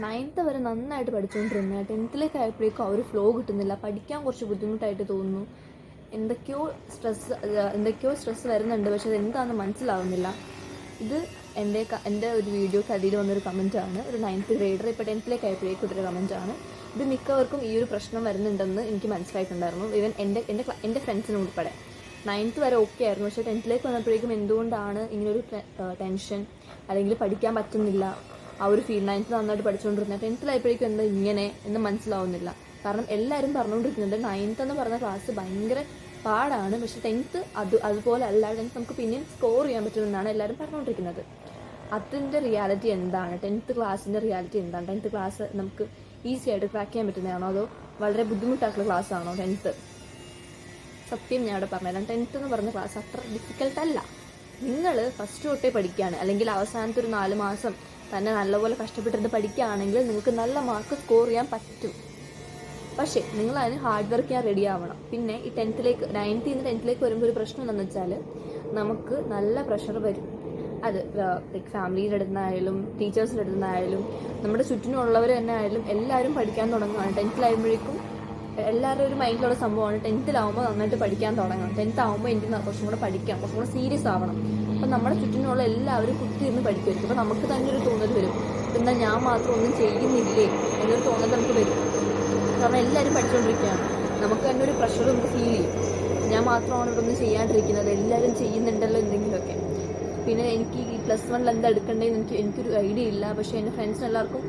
9th വരെ നന്നായിട്ട് പഠിച്ചുകൊണ്ടിരുന്ന 10th ആയപ്പോഴേക്കും ആ ഒരു ഫ്ലോ കിട്ടുന്നില്ല, പഠിക്കാൻ കുറച്ച് ബുദ്ധിമുട്ടായിട്ട് തോന്നുന്നു, എന്തൊക്കെയോ സ്ട്രെസ് വരുന്നുണ്ട്, പക്ഷെ അതെന്താണെന്ന് മനസ്സിലാവുന്നില്ല. ഇത് എൻ്റെ ഒരു വീഡിയോക്ക് അടിയിൽ വന്നൊരു കമൻറ്റാണ്. ഒരു 9th ഗ്രേഡർ ഇപ്പോൾ 10th ആയപ്പോഴേക്കും ഇട്ടൊരു കമൻറ്റാണ്. ഇത് മിക്കവർക്കും ഈ ഒരു പ്രശ്നം വരുന്നുണ്ടെന്ന് എനിക്ക് മനസ്സിലായിട്ടുണ്ടായിരുന്നു. ഈവൻ എൻ്റെ ഫ്രണ്ട്സിനും ഉൾപ്പെടെ 9th വരെ ഓക്കെ ആയിരുന്നു, പക്ഷേ 10th വന്നപ്പോഴേക്കും എന്തുകൊണ്ടാണ് ഇങ്ങനൊരു ടെൻഷൻ, അല്ലെങ്കിൽ പഠിക്കാൻ പറ്റുന്നില്ല, ആ ഒരു ഫീൽ. 9th നന്നായിട്ട് പഠിച്ചുകൊണ്ടിരുന്നത് 10th ആയപ്പോഴേക്കും എന്താ ഇങ്ങനെ എന്ന് മനസ്സിലാവുന്നില്ല. കാരണം എല്ലാവരും പറഞ്ഞുകൊണ്ടിരിക്കുന്നുണ്ട് 9th എന്ന് പറഞ്ഞ ക്ലാസ് ഭയങ്കര പാടാണ്, പക്ഷെ 10th അതുപോലെ അല്ല, 10th നമുക്ക് പിന്നെയും സ്കോർ ചെയ്യാൻ പറ്റുമെന്നാണ് എല്ലാവരും പറഞ്ഞുകൊണ്ടിരിക്കുന്നത്. അതിൻ്റെ റിയാലിറ്റി എന്താണ്? 10th ക്ലാസ്സിൻ്റെ റിയാലിറ്റി എന്താണ്? 10th ക്ലാസ് നമുക്ക് ഈസി ആയിട്ട് ക്രാക്ക് ചെയ്യാൻ പറ്റുന്നതാണോ, അതോ വളരെ ബുദ്ധിമുട്ടായിട്ടുള്ള ക്ലാസ് ആണോ 10th? സത്യം ഞാൻ ഇവിടെ പറഞ്ഞുതരാം. 10th എന്ന് പറഞ്ഞ ക്ലാസ് അത്ര ഡിഫിക്കൽട്ടല്ല. നിങ്ങൾ ഫസ്റ്റ് തൊട്ടേ പഠിക്കുകയാണ്, അല്ലെങ്കിൽ അവസാനത്തെ ഒരു 4 മാസം തന്നെ നല്ലപോലെ കഷ്ടപ്പെട്ടിട്ട് പഠിക്കുകയാണെങ്കിൽ നിങ്ങൾക്ക് നല്ല മാർക്ക് സ്കോർ ചെയ്യാൻ പറ്റും. പക്ഷേ നിങ്ങൾ അതിന് ഹാർഡ് വർക്ക് ചെയ്യാൻ റെഡി ആവണം. പിന്നെ ഈ 9th 9th നിന്ന് 10th വരുമ്പോൾ ഒരു പ്രശ്നം എന്താണെന്ന് വെച്ചാൽ നമുക്ക് നല്ല പ്രഷർ വരും. അത് ഫാമിലിയുടെ അടുത്ത് നിന്നായാലും ടീച്ചേഴ്സിൻ്റെ അടുത്ത് നിന്നായാലും നമ്മുടെ ചുറ്റിനുള്ളവർ തന്നെ ആയാലും എല്ലാവരും പഠിക്കാൻ തുടങ്ങുകയാണ്. 10th ആകുമ്പോഴേക്കും എല്ലാവരുടെ ഒരു മൈൻഡിലുള്ള സംഭവമാണ് 10th നന്നായിട്ട് പഠിക്കാൻ തുടങ്ങണം, 10th ആകുമ്പോൾ എനിക്ക് കുറച്ചും കൂടെ പഠിക്കാം, കുറച്ചും കൂടെ സീരിയസ് ആവണം. അപ്പം നമ്മുടെ ചുറ്റിനുള്ള എല്ലാവരും കുത്തിയിരുന്ന് പഠിക്കുമായിരിക്കും. അപ്പോൾ നമുക്ക് തന്നെ ഒരു തോന്നൽ വരും, എന്നാൽ ഞാൻ മാത്രം ഒന്നും ചെയ്യുന്നില്ലേ എന്നൊരു തോന്നൽ നമുക്ക് വരും. കാരണം എല്ലാവരും പഠിച്ചുകൊണ്ടിരിക്കുകയാണ്, നമുക്ക് തന്നെ ഒരു പ്രഷർ നമുക്ക് ഫീൽ ചെയ്യും. ഞാൻ മാത്രമാണ് ഇവിടെ ഒന്നും ചെയ്യാണ്ടിരിക്കുന്നത്, എല്ലാവരും ചെയ്യുന്നുണ്ടല്ലോ എന്തെങ്കിലുമൊക്കെ. പിന്നെ എനിക്ക് ഈ +1 എന്താ എടുക്കേണ്ടതെന്ന് എനിക്കൊരു ഐഡിയ ഇല്ല. പക്ഷേ എൻ്റെ ഫ്രണ്ട്സിന് എല്ലാവർക്കും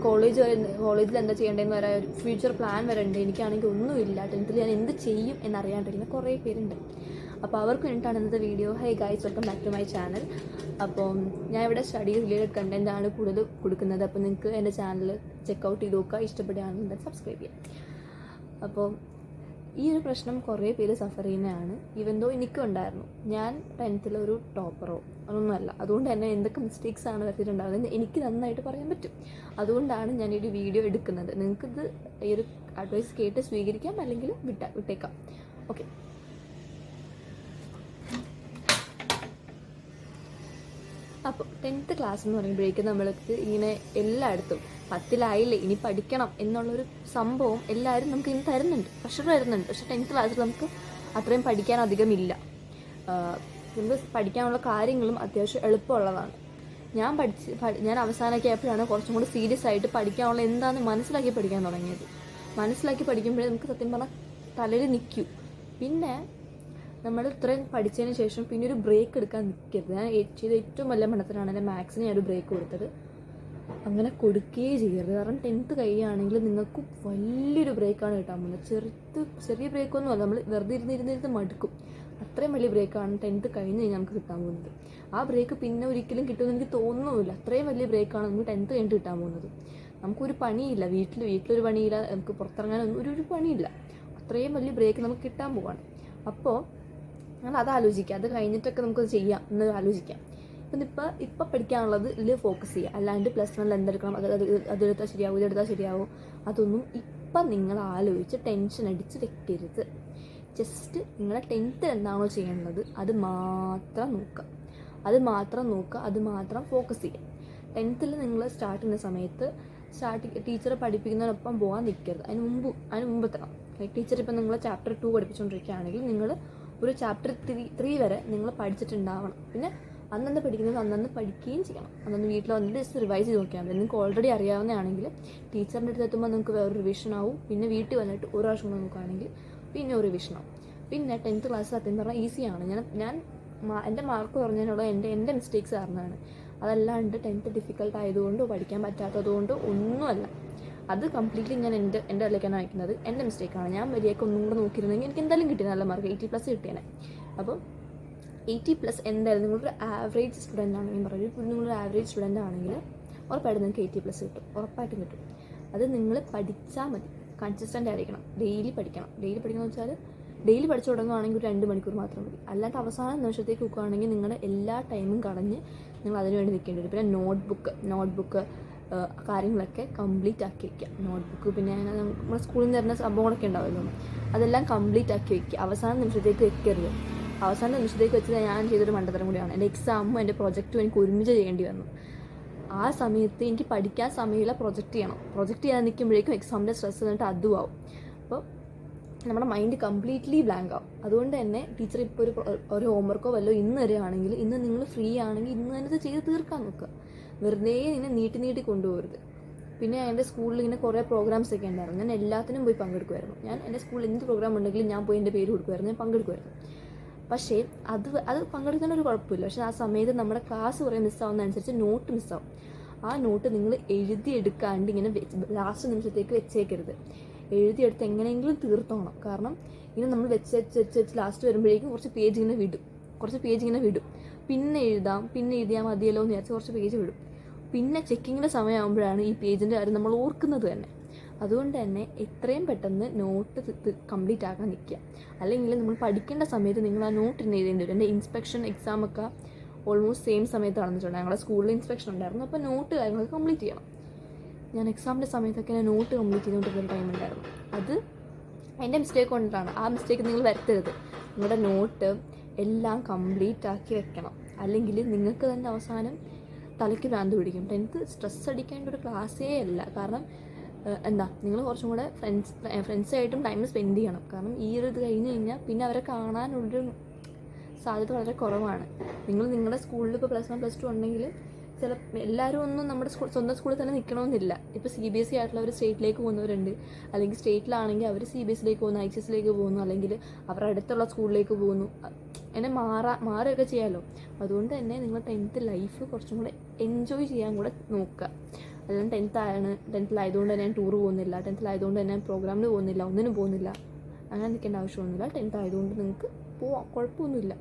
കോളേജിൽ എന്താ ചെയ്യേണ്ടതെന്ന് വരെ ഒരു ഫ്യൂച്ചർ പ്ലാൻ വരെ ഉണ്ട്. എനിക്കാണെങ്കിൽ ഒന്നുമില്ല. 10th ഞാൻ എന്ത് ചെയ്യും എന്നറിയാണ്ടിരിക്കുന്ന കുറേ പേരുണ്ട്. അപ്പോൾ അവർക്ക് വേണ്ടിയിട്ടാണ് ഇന്നത്തെ video. Hi guys, welcome back to my channel. അപ്പം ഞാൻ ഇവിടെ സ്റ്റഡി റിലേറ്റഡ് കണ്ടൻറ്റാണ് കൂടുതൽ കൊടുക്കുന്നത്. അപ്പോൾ നിങ്ങൾക്ക് എൻ്റെ ചാനൽ ചെക്കൗട്ട് ചെയ്ത് നോക്കുക, ഇഷ്ടപ്പെടുകയാണെന്നുണ്ടെങ്കിൽ സബ്സ്ക്രൈബ് ചെയ്യാം. അപ്പോൾ ഈ ഒരു പ്രശ്നം കുറേ പേര് സഫർ ചെയ്യുന്നതാണ്. ഈവൻ ദോ എനിക്കും ഉണ്ടായിരുന്നു. ഞാൻ 10th ഒരു ടോപ്പറോ അതൊന്നുമല്ല. അതുകൊണ്ട് തന്നെ എന്തൊക്കെ മിസ്റ്റേക്സ് ആണ് വരുത്തിയിട്ടുണ്ടാകുന്നത് എനിക്ക് നന്നായിട്ട് പറയാൻ പറ്റും. അതുകൊണ്ടാണ് ഞാൻ ഈ ഒരു വീഡിയോ എടുക്കുന്നത്. നിങ്ങൾക്കിത് ഈ ഒരു അഡ്വൈസ് കേട്ട് സ്വീകരിക്കാം, അല്ലെങ്കിൽ വിട്ടേക്കാം. ഓക്കെ, അപ്പോൾ 10th ക്ലാസ് എന്ന് പറയുമ്പോഴേക്കും നമ്മൾക്ക് ഇങ്ങനെ എല്ലായിടത്തും 10ലായില്ലേ ഇനി പഠിക്കണം എന്നുള്ളൊരു സംഭവം എല്ലാവരും നമുക്ക് ഇനി തരുന്നുണ്ട്, പ്രഷർ വരുന്നുണ്ട്. പക്ഷേ 10th ക്ലാസ്സിൽ നമുക്ക് അത്രയും പഠിക്കാൻ അധികമില്ല. നമുക്ക് പഠിക്കാനുള്ള കാര്യങ്ങളും അത്യാവശ്യം എളുപ്പമുള്ളതാണ്. ഞാൻ അവസാനമൊക്കെ ആയപ്പോഴാണ് കുറച്ചും കൂടി സീരിയസ് ആയിട്ട് പഠിക്കാനുള്ള എന്താണെന്ന് മനസ്സിലാക്കി പഠിക്കാൻ തുടങ്ങിയത്. മനസ്സിലാക്കി പഠിക്കുമ്പോഴേ നമുക്ക് സത്യം പറഞ്ഞാൽ തലയിൽ നിൽക്കൂ. പിന്നെ നമ്മൾ ഇത്രയും പഠിച്ചതിന് ശേഷം പിന്നെ ഒരു ബ്രേക്ക് എടുക്കാൻ നിൽക്കരുത്. ഞാൻ ചെയ്ത ഏറ്റവും വലിയ മണ്ടത്തിലാണ് എൻ്റെ മാത്സിന് ഞാനൊരു ബ്രേക്ക് കൊടുത്തത്. അങ്ങനെ കൊടുക്കുകയേ ചെയ്യരുത്. കാരണം 10th കഴിയുകയാണെങ്കിൽ നിങ്ങൾക്ക് വലിയൊരു ബ്രേക്കാണ് കിട്ടാൻ പോകുന്നത്. ചെറിയ ബ്രേക്കൊന്നുമല്ല, നമ്മൾ വെറുതെ ഇരുന്നിരുന്നിരുന്ന് മടുക്കും. അത്രയും വലിയ ബ്രേക്കാണ് 10th കഴിഞ്ഞ് കഴിഞ്ഞാൽ നമുക്ക് കിട്ടാൻ പോകുന്നത്. ആ ബ്രേക്ക് പിന്നെ ഒരിക്കലും കിട്ടുമെന്ന് എനിക്ക് തോന്നുന്നില്ല. അത്രയും വലിയ ബ്രേക്കാണ് നമുക്ക് 10th കഴിഞ്ഞിട്ട് കിട്ടാൻ പോകുന്നത്. നമുക്കൊരു പണിയില്ല, വീട്ടിലൊരു പണിയില്ല, നമുക്ക് പുറത്തിറങ്ങാനൊന്നും ഒരു പണിയില്ല. അത്രയും വലിയ ബ്രേക്ക് നമുക്ക് കിട്ടാൻ പോവാണ്. അപ്പോൾ ഞാൻ അത് ആലോചിക്കാം, അത് കഴിഞ്ഞിട്ടൊക്കെ നമുക്കത് ചെയ്യാം എന്ന് ആലോചിക്കാം. ഇപ്പം പഠിക്കാനുള്ളത് ഇതിൽ ഫോക്കസ് ചെയ്യുക. അല്ലാണ്ട് +1 എന്തെടുക്കണം, അതെടുത്താൽ ശരിയാവും, ഇതെടുത്താൽ ശരിയാവും, അതൊന്നും ഇപ്പം നിങ്ങൾ ആലോചിച്ച് ടെൻഷൻ അടിച്ച് വെക്കരുത്. ജസ്റ്റ് നിങ്ങളെ 10th എന്താണോ ചെയ്യേണ്ടത് അത് മാത്രം നോക്കുക, അത് മാത്രം ഫോക്കസ് ചെയ്യുക. 10th നിങ്ങൾ സ്റ്റാർട്ട് ചെയ്യുന്ന സമയത്ത് ടീച്ചർ പഠിപ്പിക്കുന്നതിനൊപ്പം പോകാൻ നിൽക്കരുത്. അതിന് മുമ്പ് എത്തണം. ടീച്ചർ ഇപ്പം നിങ്ങൾ ചാപ്റ്റർ 2 പഠിപ്പിച്ചുകൊണ്ടിരിക്കുകയാണെങ്കിൽ നിങ്ങൾ ഒരു ചാപ്റ്റർ 3 വരെ നിങ്ങൾ പഠിച്ചിട്ടുണ്ടാവണം. പിന്നെ അന്നന്ന് പഠിക്കുന്നത് അന്നന്ന് പഠിക്കുകയും ചെയ്യണം. അന്നന്ന് വീട്ടിൽ വന്നിട്ട് ജസ്റ്റ് റിവൈസ് ചെയ്ത് നോക്കിയാൽ മതി. നിങ്ങൾക്ക് ഓൾറെഡി അറിയാവുന്നതാണെങ്കിൽ ടീച്ചറിൻ്റെ അടുത്ത് എത്തുമ്പോൾ നിങ്ങൾക്ക് വേറൊരു റിവിഷൻ ആവും. പിന്നെ വീട്ടിൽ വന്നിട്ട് ഒരു പ്രാവശ്യം കൂടെ നോക്കുകയാണെങ്കിൽ പിന്നെ ഒരു റിവിഷൻ ആവും. പിന്നെ 10th ക്ലാസ് സത്യം പറഞ്ഞാൽ ഈസിയാണ്. ഞാൻ എൻ്റെ മാർക്ക് കുറഞ്ഞതിനുള്ള എൻ്റെ മിസ്റ്റേക്സ് കാരണമാണ്. അതല്ലാണ്ട് 10th ഡിഫിക്കൽട്ട് ആയതുകൊണ്ടോ പഠിക്കാൻ പറ്റാത്തതുകൊണ്ടോ ഒന്നുമല്ല. അത് കംപ്ലീറ്റ്ലി ഞാൻ എൻ്റെ അതിലേക്കാണ് അയക്കുന്നത്. എൻ്റെ മിസ്റ്റേക്കാണ്. ഞാൻ മര്യാദയ്ക്ക് ഒന്നും കൂടെ നോക്കിയിരുന്നെങ്കിൽ എനിക്ക് എന്തായാലും കിട്ടിയ നല്ല മാർക്ക് 80+ കിട്ടിയേനെ. അപ്പം 80+ എന്തായാലും നിങ്ങളൊരു ആവറേജ് സ്റ്റുഡൻ്റ് ആണെങ്കിൽ നിങ്ങളൊരു ആവറേജ് സ്റ്റുഡൻ്റ് ആണെങ്കിൽ ഉറപ്പായിട്ടും നിങ്ങൾക്ക് 80+ കിട്ടും, ഉറപ്പായിട്ടും കിട്ടും. അത് നിങ്ങൾ പഠിച്ചാൽ മതി. കൺസിസ്റ്റൻ്റ് ആയിരിക്കണം. ഡെയിലി പഠിക്കണം. വെച്ചാൽ ഡെയിലി പഠിച്ചു തുടങ്ങുകയാണെങ്കിൽ ഒരു 2 മണിക്കൂർ മാത്രം മതി. അല്ലാത്ത അവസാന നിമിഷത്തേക്ക് നോക്കുകയാണെങ്കിൽ നിങ്ങളുടെ എല്ലാ ടൈമും കളഞ്ഞ് നിങ്ങൾ അതിനുവേണ്ടി നിൽക്കേണ്ടി വരും. പിന്നെ നോട്ട്ബുക്ക് കാര്യങ്ങളൊക്കെ കംപ്ലീറ്റ് ആക്കി വയ്ക്കുക. നോട്ട്ബുക്ക് പിന്നെ നമ്മുടെ സ്കൂളിൽ നിന്ന് തരുന്ന സംഭവങ്ങളൊക്കെ ഉണ്ടാവുമല്ലോ, അതെല്ലാം കംപ്ലീറ്റ് ആക്കി വയ്ക്കുക. അവസാന നിമിഷത്തേക്ക് വെക്കരുത്. അവസാന നിമിഷത്തേക്ക് വെച്ചത് ഞാൻ ചെയ്തൊരു മണ്ടത്തരം കൂടിയാണ്. എൻ്റെ എക്സാമും എൻ്റെ പ്രൊജക്റ്റും എനിക്ക് ഒരുമിച്ച് ചെയ്യേണ്ടി വന്നു. ആ സമയത്ത് എനിക്ക് പഠിക്കാൻ സമയമില്ല, പ്രൊജക്റ്റ് ചെയ്യാൻ നിൽക്കുമ്പോഴേക്കും എക്സാമിൻ്റെ സ്ട്രെസ് എന്നിട്ട് അതും ആവും. അപ്പോൾ നമ്മുടെ മൈൻഡ് കംപ്ലീറ്റ്ലി ബ്ലാങ്ക് ആവും. അതുകൊണ്ട് തന്നെ ടീച്ചർ ഇപ്പോൾ ഒരു ഹോംവർക്കോ വല്ലോ ഇന്ന് തരികയാണെങ്കിൽ ഇന്ന് നിങ്ങൾ ഫ്രീ ആണെങ്കിൽ ഇന്ന് തന്നെ ഇത് ചെയ്ത് തീർക്കാൻ നോക്കുക. വെറുതെ ഇങ്ങനെ നീട്ടി കൊണ്ടുപോകരുത്. പിന്നെ എൻ്റെ സ്കൂളിൽ ഇങ്ങനെ കുറേ പ്രോഗ്രാംസ് ഒക്കെ ഉണ്ടായിരുന്നു. ഞാൻ എല്ലാത്തിനും പോയി പങ്കെടുക്കുമായിരുന്നു. ഞാൻ എൻ്റെ സ്കൂളിൽ എന്ത് പ്രോഗ്രാം ഉണ്ടെങ്കിലും ഞാൻ പോയി എൻ്റെ പേര് കൊടുക്കുമായിരുന്നു, ഞാൻ പങ്കെടുക്കുമായിരുന്നു. പക്ഷേ അത് പങ്കെടുക്കാൻ ഒരു കുഴപ്പമില്ല. പക്ഷേ ആ സമയത്ത് നമ്മുടെ ക്ലാസ് കുറേ മിസ്സാവുന്നതനുസരിച്ച് നോട്ട് മിസ്സാവും. ആ നോട്ട് നിങ്ങൾ എഴുതിയെടുക്കാണ്ട് ഇങ്ങനെ ലാസ്റ്റ് നിമിഷത്തേക്ക് വെച്ചേക്കരുത്. എഴുതിയെടുത്ത് എങ്ങനെയെങ്കിലും തീർത്തോണം. കാരണം ഇങ്ങനെ നമ്മൾ വെച്ച് ലാസ്റ്റ് വരുമ്പോഴേക്കും കുറച്ച് പേജ് ഇങ്ങനെ വിടും. പിന്നെ എഴുതിയാൽ മതിയല്ലോ എന്ന് വിചാരിച്ച് കുറച്ച് പേജ് വിടും. പിന്നെ ചെക്കിങ്ങിൻ്റെ സമയമാകുമ്പോഴാണ് ഈ പേജിൻ്റെ കാര്യം നമ്മൾ ഓർക്കുന്നത് തന്നെ. അതുകൊണ്ട് തന്നെ എത്രയും പെട്ടെന്ന് നോട്ട് കംപ്ലീറ്റ് ആക്കാൻ നിൽക്കുക. അല്ലെങ്കിൽ നമ്മൾ പഠിക്കേണ്ട സമയത്ത് നിങ്ങൾ ആ നോട്ട് എഴുതേണ്ടി വരും. എൻ്റെ ഇൻസ്പെക്ഷൻ എക്സാമൊക്കെ ഓൾമോസ്റ്റ് സെയിം സമയത്ത് നടന്നിട്ടുണ്ട്. ഞങ്ങളുടെ സ്കൂളിൽ ഇൻസ്പെക്ഷൻ ഉണ്ടായിരുന്നു. അപ്പോൾ നോട്ട് കാര്യങ്ങളൊക്കെ കംപ്ലീറ്റ് ചെയ്യണം. ഞാൻ എക്സാമിൻ്റെ സമയത്തൊക്കെ ഞാൻ നോട്ട് കംപ്ലീറ്റ് ചെയ്തുകൊണ്ടിരുന്ന ടൈം ഉണ്ടായിരുന്നു. അത് എൻ്റെ മിസ്റ്റേക്ക് കൊണ്ടിട്ടാണ്. ആ മിസ്റ്റേക്ക് നിങ്ങൾ വരുത്തരുത്. നിങ്ങളുടെ നോട്ട് എല്ലാം കംപ്ലീറ്റ് ആക്കി വെക്കണം. അല്ലെങ്കിൽ നിങ്ങൾക്ക് തന്നെ അവസാനം തലയ്ക്ക് ഭ്രാന്ത് പിടിക്കും. 10th സ്ട്രെസ് അടിക്കേണ്ട ഒരു ക്ലാസ്സേ അല്ല. കാരണം നിങ്ങൾ കുറച്ചും കൂടെ ഫ്രണ്ട്സായിട്ടും ടൈം സ്പെൻഡ് ചെയ്യണം. കാരണം ഈ ഒരു ഇത് കഴിഞ്ഞ് കഴിഞ്ഞാൽ പിന്നെ അവരെ കാണാനുള്ളൊരു സാധ്യത വളരെ കുറവാണ്. നിങ്ങളുടെ സ്കൂളിൽ ഇപ്പോൾ +1 +2 ഉണ്ടെങ്കിൽ എല്ലാവരും ഒന്നും നമ്മുടെ സ്വന്തം സ്കൂളിൽ തന്നെ നിൽക്കണമെന്നില്ല. ഇപ്പോൾ CBSE ആയിട്ടുള്ളവർ സ്റ്റേറ്റിലേക്ക് പോകുന്നവരുണ്ട്. അല്ലെങ്കിൽ സ്റ്റേറ്റിലാണെങ്കിൽ അവർ CBSEയിലേക്ക് പോകുന്നു, ICSEയിലേക്ക് പോകുന്നു, അല്ലെങ്കിൽ അവരുടെ അടുത്തുള്ള സ്കൂളിലേക്ക് പോകുന്നു. എന്നെ മാറുകയൊക്കെ ചെയ്യാമല്ലോ. അതുകൊണ്ട് തന്നെ നിങ്ങൾ 10th ലൈഫ് കുറച്ചും കൂടെ എൻജോയ് ചെയ്യാൻ കൂടെ നോക്കുക. അല്ലെങ്കിൽ 10th-ലായതുകൊണ്ട് തന്നെ ഞാൻ ടൂർ പോകുന്നില്ല, 10th-ലായതുകൊണ്ട് തന്നെ ഞാൻ പ്രോഗ്രാമിന് പോകുന്നില്ല, ഒന്നിനും പോകുന്നില്ല, അങ്ങനെ നിൽക്കേണ്ട ആവശ്യമൊന്നുമില്ല. 10th ആയതുകൊണ്ട് നിങ്ങൾക്ക് പോവാം, കുഴപ്പമൊന്നുമില്ല.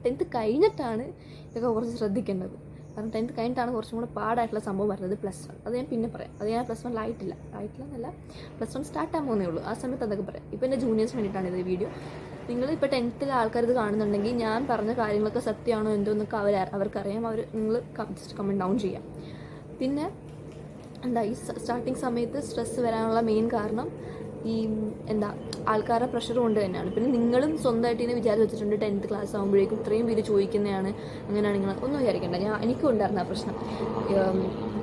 10th കഴിഞ്ഞിട്ടാണ് ഇതൊക്കെ കുറച്ച് ശ്രദ്ധിക്കേണ്ടത്. കാരണം 10th കഴിഞ്ഞിട്ടാണ് കുറച്ചും കൂടെ പാടായിട്ടുള്ള സംഭവം വരുന്നത് +1. അത് ഞാൻ പിന്നെ പറയാം. അത് ഞാൻ +1 എന്നല്ല, +1 സ്റ്റാർട്ടാകാൻ പോകുന്നേ ഉള്ളൂ. ആ സമയത്ത് അതൊക്കെ പറയാം. ഇപ്പോൾ എൻ്റെ ജൂനിയേഴ്സിന് വേണ്ടിയിട്ടാണ് ഇത് വീഡിയോ. നിങ്ങൾ ഇപ്പോൾ 10th ആൾക്കാർ ഇത് കാണുന്നുണ്ടെങ്കിൽ ഞാൻ പറഞ്ഞ കാര്യങ്ങളൊക്കെ സത്യമാണോ എന്തോ എന്നൊക്കെ അവർക്കറിയാം. നിങ്ങൾ ജസ്റ്റ് കമൻറ്റ് ഡൗൺ ചെയ്യാം. പിന്നെ ഈ സ്റ്റാർട്ടിങ് സമയത്ത് സ്ട്രെസ്സ് വരാനുള്ള മെയിൻ കാരണം ഈ ആൾക്കാരുടെ പ്രഷർ കൊണ്ട് തന്നെയാണ്. പിന്നെ നിങ്ങളും സ്വന്തമായിട്ട് ഇങ്ങനെ വിചാരിച്ച് വെച്ചിട്ടുണ്ട് 10th ക്ലാസ് ആകുമ്പോഴേക്കും ഇത്രയും പേര് ചോദിക്കുന്നതാണ്, അങ്ങനെയാണ് നിങ്ങൾ ഒന്നും വിചാരിക്കേണ്ട. എനിക്കും ഉണ്ടായിരുന്ന ആ പ്രശ്നം.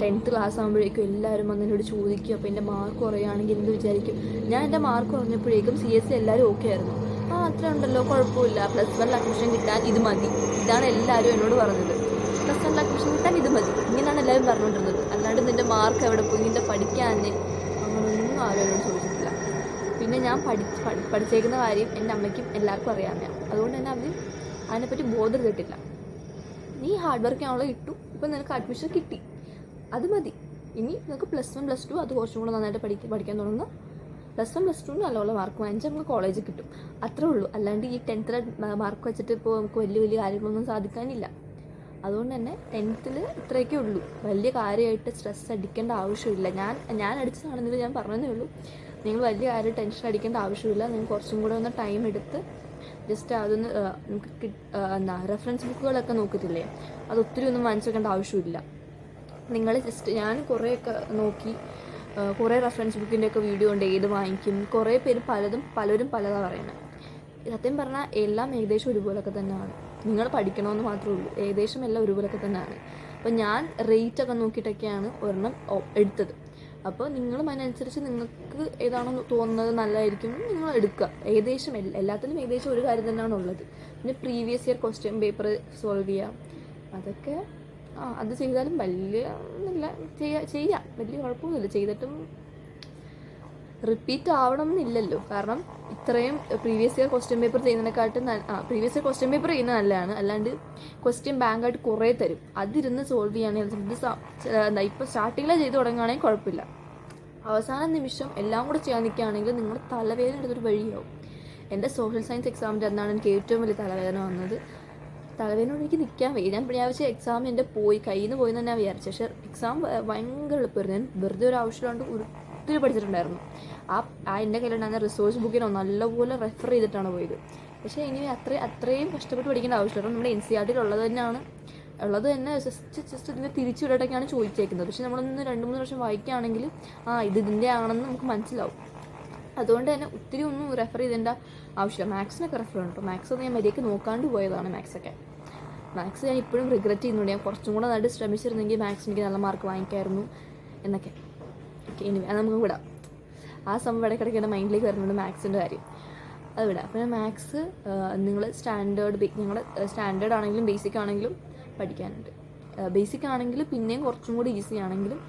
10th ക്ലാസ് ആകുമ്പോഴേക്കും എല്ലാവരും എന്നോട് ചോദിക്കും. അപ്പോൾ എൻ്റെ മാർക്ക് കുറയുകയാണെങ്കിൽ എന്ത് വിചാരിക്കും. ഞാൻ എൻ്റെ മാർക്ക് കുറഞ്ഞപ്പോഴേക്കും CSE എല്ലാവരും ഓക്കെ ആയിരുന്നു. അത്ര ഉണ്ടല്ലോ, കുഴപ്പമില്ല, +1 അഡ്മിഷൻ കിട്ടാൻ ഇത് മതി. ഇതാണ് എല്ലാവരും എന്നോട് പറഞ്ഞത്. +1 അഡ്മിഷൻ കിട്ടാൻ ഇത് മതി, ഇങ്ങനെയാണ് എല്ലാവരും പറഞ്ഞുകൊണ്ടിരുന്നത്. അല്ലാണ്ട് നിൻ്റെ മാർക്ക് എവിടെ പോയി, നിൻ്റെ പഠിക്കാൻ അങ്ങനെയൊന്നും ആരും എന്നോട് ചോദിച്ചിട്ടില്ല. പിന്നെ ഞാൻ പഠിച്ചേക്കുന്ന കാര്യം എൻ്റെ അമ്മയ്ക്കും എല്ലാവർക്കും അറിയാമെയാണ്. അതുകൊണ്ട് തന്നെ അവർ അതിനെപ്പറ്റി ബോധം ചെയ്തിട്ടില്ല. നീ ഹാർഡ് വർക്ക് ആണല്ലോ കിട്ടു, ഇപ്പം നിനക്ക് അഡ്മിഷൻ കിട്ടി, അത് മതി. ഇനി നിനക്ക് +1 +2 അത് കുറച്ചും കൂടെ നന്നായിട്ട് പഠിക്കാൻ തുടങ്ങുന്ന +1 +2 നല്ലപോലെ മാർക്ക് വാങ്ങിച്ചാൽ നമുക്ക് കോളേജിൽ കിട്ടും. അത്രേ ഉള്ളൂ. അല്ലാണ്ട് ഈ 10th മാർക്ക് വെച്ചിട്ട് ഇപ്പോൾ നമുക്ക് വലിയ കാര്യങ്ങളൊന്നും സാധിക്കാനില്ല. അതുകൊണ്ട് തന്നെ 10th ഇത്രയൊക്കെ ഉള്ളൂ. വലിയ കാര്യമായിട്ട് സ്ട്രെസ് അടിക്കേണ്ട ആവശ്യമില്ല. ഞാൻ അടിച്ചതാണെന്നില്ല, ഞാൻ പറഞ്ഞതേ ഉള്ളൂ. നിങ്ങൾ വലിയ കാര്യം ടെൻഷൻ അടിക്കേണ്ട ആവശ്യമില്ല. നിങ്ങൾ കുറച്ചും കൂടെ ഒന്ന് ടൈം എടുത്ത് ജസ്റ്റ് അതൊന്ന് നമുക്ക് റെഫറൻസ് ബുക്കുകളൊക്കെ നോക്കിയിട്ടില്ലേ, അത് ഒത്തിരി ഒന്നും വാങ്ങിച്ചു വെക്കേണ്ട ആവശ്യമില്ല. നിങ്ങൾ ജസ്റ്റ് ഞാൻ കുറേയൊക്കെ നോക്കി, കുറേ റെഫറൻസ് ബുക്കിൻ്റെയൊക്കെ വീഡിയോ ഉണ്ട്, ഏത് വാങ്ങിക്കും. കുറേ പേര് പലരും പലതാണ് പറയുന്നത്. സത്യം പറഞ്ഞാൽ എല്ലാം ഏകദേശം ഒരുപോലൊക്കെ തന്നെയാണ്. നിങ്ങൾ പഠിക്കണമെന്ന് മാത്രമേ ഉള്ളൂ. ഏകദേശം എല്ലാം ഒരുപോലൊക്കെ തന്നെയാണ്. അപ്പോൾ ഞാൻ റേറ്റൊക്കെ നോക്കിയിട്ടൊക്കെയാണ് ഒരെണ്ണം എടുത്തത്. അപ്പോൾ നിങ്ങളും അതിനനുസരിച്ച് നിങ്ങൾക്ക് ഏതാണോ തോന്നുന്നത് നല്ലതായിരിക്കും നിങ്ങൾ എടുക്കുക. ഏകദേശം എല്ലാത്തിലും ഏകദേശം ഒരു കാര്യം തന്നെയാണ് ഉള്ളത്. പിന്നെ previous year question paper solve ചെയ്യാം, അതൊക്കെ അത് ചെയ്താലും വലിയ ഒന്നുമില്ല, ചെയ്യാം, വലിയ കുഴപ്പമൊന്നുമില്ല. ചെയ്തിട്ടും റിപ്പീറ്റ് ആവണം എന്നില്ലല്ലോ. കാരണം ഇത്രയും പ്രീവിയസ് ഇയർ ക്വസ്റ്റ്യൻ പേപ്പർ ചെയ്യുന്നതിനെക്കാട്ടും പ്രീവിയസ് ഇയർ ക്വസ്റ്റ്യൻ പേപ്പർ ചെയ്യുന്നത് നല്ലതാണ്. അല്ലാണ്ട് ക്വസ്റ്റ്യൻ ബാങ്കായിട്ട് കുറേ തരും, അതിരുന്ന് സോൾവ് ചെയ്യുകയാണെങ്കിൽ ഇപ്പോൾ സ്റ്റാർട്ടിങ്ങിൽ ചെയ്ത് തുടങ്ങുകയാണെങ്കിൽ കുഴപ്പമില്ല. അവസാന നിമിഷം എല്ലാം കൂടെ ചെയ്യാൻ നിൽക്കുകയാണെങ്കിൽ നിങ്ങൾ തലവേദന എടുത്തൊരു വഴിയാവും. എൻ്റെ സോഷ്യൽ സയൻസ് എക്സാമിൻ്റെ അന്നാണ് എനിക്ക് ഏറ്റവും വലിയ തലവേദന വന്നത്. തലവേദനയോട് എനിക്ക് നിൽക്കാൻ വയ്യ. ഞാൻ വിചാരിച്ച എക്സാം എൻ്റെ കയ്യിൽ നിന്ന് പോയി എന്ന് ഞാൻ വിചാരിച്ചു. പക്ഷേ എക്സാം ഭയങ്കര എളുപ്പമായിരുന്നു. ഞാൻ വെറുതെ ഒരു ആവശ്യമുണ്ട് ഒത്തിരി പഠിച്ചിട്ടുണ്ടായിരുന്നു. എൻ്റെ കയ്യിലുണ്ടായിരുന്ന റിസോഴ്സ് ബുക്കിനോ നല്ലപോലെ റെഫർ ചെയ്തിട്ടാണ് പോയത്. പക്ഷേ ഇനി അത്രയും കഷ്ടപ്പെട്ട് പഠിക്കേണ്ട ആവശ്യമില്ല. നമ്മുടെ NCERT ഉള്ളത് തന്നെ ജസ്റ്റ് ഇതിനെ തിരിച്ചുവിടട്ടൊക്കെയാണ് ചോദിച്ചേക്കുന്നത്. പക്ഷെ നമ്മളൊന്ന് 2-3 വർഷം വായിക്കുകയാണെങ്കിൽ ഇതിൻ്റെ ആണെന്ന് നമുക്ക് മനസ്സിലാവും. അതുകൊണ്ട് തന്നെ ഒത്തിരി ഒന്നും റെഫർ ചെയ്തേണ്ട ആവശ്യമില്ല. മാത്സിനൊക്കെ റെഫർ ഉണ്ട്. മാത്സ് ഒന്നും ഞാൻ മര്യാദയ്ക്ക് നോക്കാണ്ട് പോയതാണ്. മാത്സൊക്കെ മാത്സ് ഞാൻ ഇപ്പോഴും റിഗ്രറ്റ് ചെയ്യുന്നുണ്ട്. ഞാൻ കുറച്ചും കൂടെ നന്നായിട്ട് ശ്രമിച്ചിരുന്നെങ്കിൽ മാത്സ് എനിക്ക് നല്ല മാർക്ക് വാങ്ങിക്കായിരുന്നു എന്നൊക്കെ. ഓക്കെ, ഇനി അത് നമുക്ക് വിടാം. ആ സംഭവം ഇടയ്ക്കിടയ്ക്ക് എൻ്റെ മൈൻഡിലേക്ക് വരുന്നുണ്ട് മാത്സിൻ്റെ കാര്യം. അത് വിടാം. അപ്പോൾ മാത്സ് നിങ്ങൾ ഞങ്ങളുടെ സ്റ്റാൻഡേർഡ് ആണെങ്കിലും ബേസിക് ആണെങ്കിലും പഠിക്കാനുണ്ട്. ബേസിക് ആണെങ്കിൽ പിന്നെയും കുറച്ചും കൂടി ഈസി ആണെങ്കിലും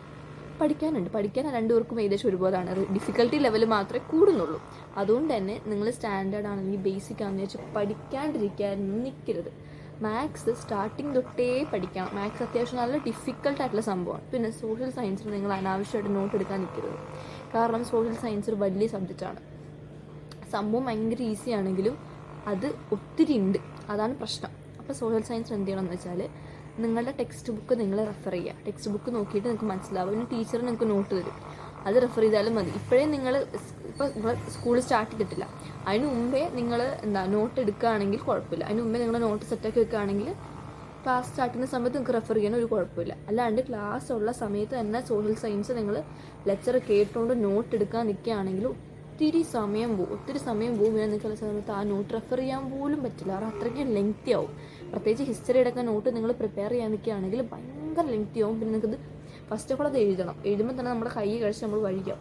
പഠിക്കാൻ രണ്ടുപേർക്കും ഏകദേശം ഒരുപോലെയാണ്. ഡിഫിക്കൽട്ടി ലെവൽ മാത്രമേ കൂടുന്നുള്ളൂ. അതുകൊണ്ട് തന്നെ നിങ്ങൾ സ്റ്റാൻഡേർഡ് ആണെങ്കിൽ ബേസിക് ആണെന്ന് വെച്ചാൽ പഠിക്കാണ്ടിരിക്കാൻ നിൽക്കരുത്. മാത്സ് സ്റ്റാർട്ടിങ് തൊട്ടേ പഠിക്കണം. മാത്സ് അത്യാവശ്യം നല്ല ഡിഫിക്കൽട്ടായിട്ടുള്ള സംഭവമാണ്. പിന്നെ സോഷ്യൽ സയൻസിൽ നിങ്ങൾ അനാവശ്യമായിട്ട് നോട്ട് എടുക്കാൻ നിൽക്കരുത്. കാരണം സോഷ്യൽ സയൻസ് ഒരു വലിയ സബ്ജക്റ്റാണ്. സംഭവം ഭയങ്കര ഈസി ആണെങ്കിലും അത് ഒത്തിരി ഉണ്ട്, അതാണ് പ്രശ്നം. അപ്പോൾ സോഷ്യൽ സയൻസ് എന്ത് ചെയ്യണമെന്ന് വെച്ചാൽ നിങ്ങളുടെ ടെക്സ്റ്റ് ബുക്ക് നിങ്ങൾ റെഫർ ചെയ്യുക. ടെക്സ്റ്റ് ബുക്ക് നോക്കിയിട്ട് നിങ്ങൾക്ക് മനസ്സിലാവും. പിന്നെ ടീച്ചർ നിങ്ങൾക്ക് നോട്ട് തരും, അത് റെഫർ ചെയ്താലും മതി. ഇപ്പോഴേ നിങ്ങൾ സ്കൂൾ സ്റ്റാർട്ട് ചെയ്തിട്ടില്ല, അതിന് മുമ്പേ നിങ്ങൾ നോട്ട് എടുക്കുകയാണെങ്കിൽ കുഴപ്പമില്ല. അതിന് മുമ്പേ നിങ്ങൾ നോട്ട് സെറ്റാക്കി വെക്കുകയാണെങ്കിൽ ക്ലാസ് സ്റ്റാർട്ട് ചെയ്യുന്ന സമയത്ത് നിങ്ങൾക്ക് റെഫർ ചെയ്യാൻ ഒരു കുഴപ്പമില്ല. അല്ലാണ്ട് ക്ലാസ് ഉള്ള സമയത്ത് തന്നെ സോഷ്യൽ സയൻസ് നിങ്ങൾ ലെക്ചർ കേട്ടുകൊണ്ട് നോട്ട് എടുക്കാൻ നിൽക്കുകയാണെങ്കിൽ ഒത്തിരി സമയം പോകും. പിന്നെ നിൽക്കുന്ന സമയത്ത് ആ നോട്ട് റെഫർ ചെയ്യാൻ പോലും പറ്റില്ല. കാരണം അത്രയ്ക്കും ലെങ്തി ആവും. പ്രത്യേകിച്ച് ഹിസ്റ്ററിയുടെ ഒക്കെ നോട്ട് നിങ്ങൾ പ്രിപ്പയർ ചെയ്യാൻ നിൽക്കുകയാണെങ്കിൽ ഭയങ്കര ലെങ്തി ആവും. പിന്നെ നിങ്ങൾക്കത് ഫസ്റ്റ് ഓഫ് ഓൾ അത് എഴുതുമ്പോൾ തന്നെ നമ്മുടെ കൈ കഴിച്ച് നമ്മൾ വഴിക്കാം.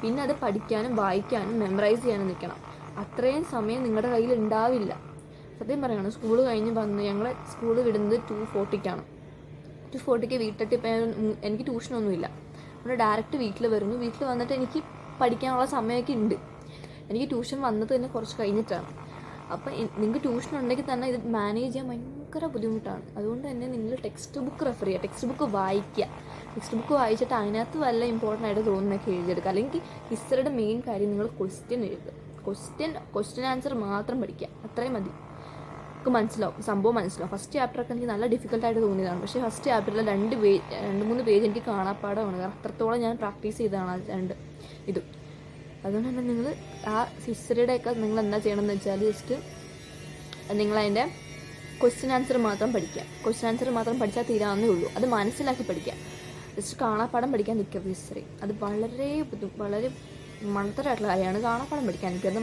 പിന്നെ അത് പഠിക്കാനും വായിക്കാനും മെമ്മറൈസ് ചെയ്യാനും നിൽക്കണം. അത്രയും സമയം നിങ്ങളുടെ കയ്യിൽ ഉണ്ടാവില്ല. സത്യം പറയുകയാണ്, സ്കൂൾ കഴിഞ്ഞ് വന്ന് ഞങ്ങളെ സ്കൂൾ വിടുന്നത് 2:40 2:40 വീട്ടിലെത്തിയപ്പോൾ എനിക്ക് ട്യൂഷനൊന്നുമില്ല. നമ്മൾ ഡയറക്റ്റ് വീട്ടിൽ വരുന്നു. വീട്ടിൽ വന്നിട്ട് എനിക്ക് പഠിക്കാനുള്ള സമയമൊക്കെ ഉണ്ട്. എനിക്ക് ട്യൂഷൻ വന്നത് തന്നെ കുറച്ച് കഴിഞ്ഞിട്ടാണ്. അപ്പം നിങ്ങൾക്ക് ട്യൂഷൻ ഉണ്ടെങ്കിൽ തന്നെ ഇത് മാനേജ് ചെയ്യാൻ ഭയങ്കര ബുദ്ധിമുട്ടാണ്. അതുകൊണ്ട് തന്നെ നിങ്ങൾ ടെക്സ്റ്റ് ബുക്ക് റെഫർ ചെയ്യുക, ടെക്സ്റ്റ് ബുക്ക് വായിക്കുക. ടെക്സ്റ്റ് ബുക്ക് വായിച്ചിട്ട് അതിനകത്ത് വല്ല ഇമ്പോർട്ടൻ്റ് ആയിട്ട് തോന്നുന്നതൊക്കെ എഴുതിയെടുക്കുക. അല്ലെങ്കിൽ ഹിസ്റ്ററിയുടെ മെയിൻ കാര്യം നിങ്ങൾ ക്വസ്റ്റ്യൻ എഴുതുക. ക്വസ്റ്റ്യൻ ആൻസർ മാത്രം പഠിക്കുക, അത്രയും മതി. മനസ്സിലാവും, സംഭവം മനസ്സിലാവും. ഫസ്റ്റ് ചാപ്റ്ററൊക്കെ എനിക്ക് നല്ല ഡിഫിക്കൽട്ടായിട്ട് തോന്നിയതാണ്. പക്ഷേ ഫസ്റ്റ് ചാപ്റ്ററിൽ 2-3 പേജ് എനിക്ക് കാണാപ്പാടമാണ്. കാരണം അത്രത്തോളം ഞാൻ പ്രാക്ടീസ് ചെയ്തതാണ് ഇതും. അതുകൊണ്ട് തന്നെ നിങ്ങൾ ആ ഹിസ്റ്ററിയുടെയൊക്കെ നിങ്ങൾ എന്താ ചെയ്യണമെന്ന് വെച്ചാൽ ജസ്റ്റ് നിങ്ങളതിൻ്റെ ക്വസ്റ്റ്യൻ ആൻസർ മാത്രം പഠിക്കുക. ക്വസ്റ്റ്യൻ ആൻസർ മാത്രം പഠിച്ചാൽ തീരാവുന്നേ ഉള്ളൂ. അത് മനസ്സിലാക്കി പഠിക്കുക. ജസ്റ്റ് കാണാപ്പാടം പഠിക്കാൻ നിൽക്കരുത് ഹിസ്റ്ററി. അത് വളരെ മണ്ടത്തരമായിട്ടുള്ള കാര്യമാണ്. കാണാപ്പാടം പഠിക്കാൻ നിൽക്കരുത്.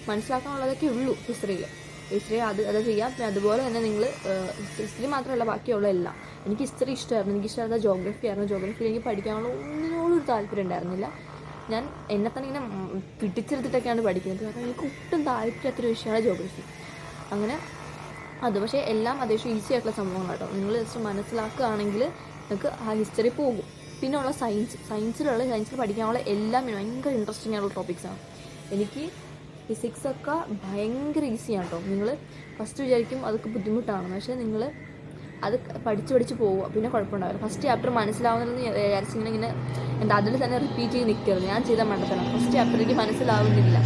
മനസ്സിലാക്കാനുള്ളതൊക്കെ ഉള്ളൂ ഹിസ്റ്ററി അത് ചെയ്യാം. പിന്നെ അതുപോലെ തന്നെ നിങ്ങൾ ഹിസ്റ്ററി മാത്രമല്ല ബാക്കിയുള്ള എല്ലാം. എനിക്ക് ഹിസ്റ്ററി ഇഷ്ടമായിരുന്നു. എനിക്കിഷ്ടമായിരുന്ന ജോഗ്രഫി ആയിരുന്നു. ജോഗ്രഫിയിൽ എനിക്ക് പഠിക്കാനുള്ള ഒന്നിനോടൊരു താല്പര്യം ഉണ്ടായിരുന്നില്ല. ഞാൻ എന്നെ തന്നെ ഇങ്ങനെ പിടിച്ചെടുത്തിട്ടൊക്കെയാണ് പഠിക്കുന്നത്. കാരണം എനിക്ക് ഒട്ടും താല്പര്യത്തൊരു വിഷയമാണ് ജോഗ്രഫി. അങ്ങനെ പക്ഷേ എല്ലാം അത്യാവശ്യം ഈസി ആയിട്ടുള്ള സംഭവങ്ങൾ കേട്ടോ. നിങ്ങൾ ജസ്റ്റ് മനസ്സിലാക്കുകയാണെങ്കിൽ നിങ്ങൾക്ക് ആ ഹിസ്റ്ററി പോകും. പിന്നെ ഉള്ള സയൻസിൽ പഠിക്കാനുള്ള എല്ലാം ഭയങ്കര ഇൻട്രസ്റ്റിംഗ് ആയിട്ടുള്ള ടോപ്പിക്സാണ്. എനിക്ക് ഫിസിക്സൊക്കെ ഭയങ്കര ഈസിയാണ് കേട്ടോ. നിങ്ങൾ ഫസ്റ്റ് വിചാരിക്കും അതൊക്കെ ബുദ്ധിമുട്ടാണെന്ന്. പക്ഷേ നിങ്ങൾ അത് പഠിച്ച് പോവുക, പിന്നെ കുഴപ്പമുണ്ടാവില്ല. ഫസ്റ്റ് ചാപ്റ്റർ മനസ്സിലാവുന്നതെന്ന് വിചാരിച്ചിങ്ങനെ അതിൽ തന്നെ റിപ്പീറ്റ് ചെയ്ത് നിൽക്കരുത്. ഞാൻ ചെയ്ത മണ്ടത്തരം. ഫസ്റ്റ് ചാപ്റ്ററിലേക്ക് മനസ്സിലാവുന്നില്ല,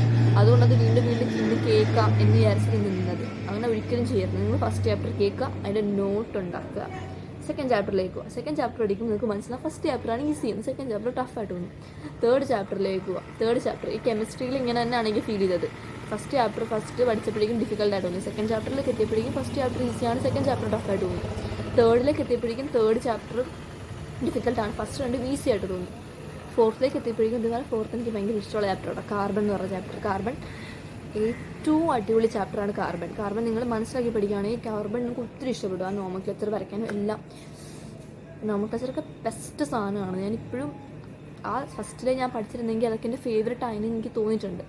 അതുകൊണ്ടത് വീണ്ടും കേൾക്കാം എന്ന് വിചാരിച്ചിട്ട് നിന്നത്. അങ്ങനെ ഒരിക്കലും ചെയ്യരുത്. നിങ്ങൾ ഫസ്റ്റ് ചാപ്റ്റർ കേൾക്കുക, അതിൻ്റെ നോട്ട് ഉണ്ടാക്കുക. സെക്കൻഡ് ചാപ്റ്ററിലേക്ക് പോവുക. സെക്കൻഡ് ചാപ്റ്റർ പഠിക്കുമ്പോൾ നിങ്ങൾക്ക് മനസ്സിലാവും ഫസ്റ്റ് ചാപ്റ്ററാണ് ഈസി ചെയ്യുന്നത്, സെക്കൻഡ് ചാപ്റ്റർ ടഫായിട്ട് തോന്നും. തേർഡ് ചാപ്റ്ററിലേക്ക് പോവുക. തേർഡ് ചാപ്റ്റർ ഈ കെമിസ്ട്രിയിൽ ഇങ്ങനെ തന്നെയാണ് എനിക്ക് ഫീൽ ചെയ്തത്. ഫസ്റ്റ് ചാപ്റ്റർ പഠിച്ചപ്പോഴേക്കും ഡിഫിക്കൽട്ടായിട്ട് തോന്നി. സെക്കൻഡ് ചാപ്റ്ററിലേക്ക് എത്തിയപ്പോഴേക്കും ഫസ്റ്റ് ചാപ്റ്റർ ഈസിയാണ്, സെക്കൻഡ് ചാപ്റ്റർ ടഫായിട്ട് തോന്നി. തേർഡിലേക്ക് എത്തിയപ്പോഴേക്കും തേർഡ് ചാപ്റ്റർ ഡിഫിക്കൽട്ടാണ്, ഫസ്റ്റ് 2 ഈസി ആയിട്ട് തോന്നി. ഫോർത്തിലേക്ക് എത്തിയപ്പോഴേക്കും എന്താണ് ഫോർത്ത് എനിക്ക് ഭയങ്കര ഇഷ്ടമുള്ള ചാപ്റ്ററാണ് കാർബൺ എന്ന് പറഞ്ഞ ചാപ്റ്റർ. കാർബൺ ഏറ്റവും അടിപൊളി ചാപ്റ്ററാണ് കാർബൺ. നിങ്ങൾ മനസ്സിലാക്കി പഠിക്കുകയാണെങ്കിൽ കാർബൺ നിങ്ങൾക്ക് ഒത്തിരി ഇഷ്ടപ്പെടും. ആ നോമൻക്ലേച്ചർ വരയ്ക്കാനും എല്ലാം. നോമൻക്ലേച്ചറൊക്കെ ബെസ്റ്റ് സാധനമാണ്. ഞാനിപ്പോഴും ആ ഫസ്റ്റിലെ ഞാൻ പഠിച്ചിരുന്നെങ്കിൽ അതൊക്കെ എൻ്റെ ഫേവറേറ്റ് ആയെന്ന് എനിക്ക് തോന്നിയിട്ടുണ്ട്.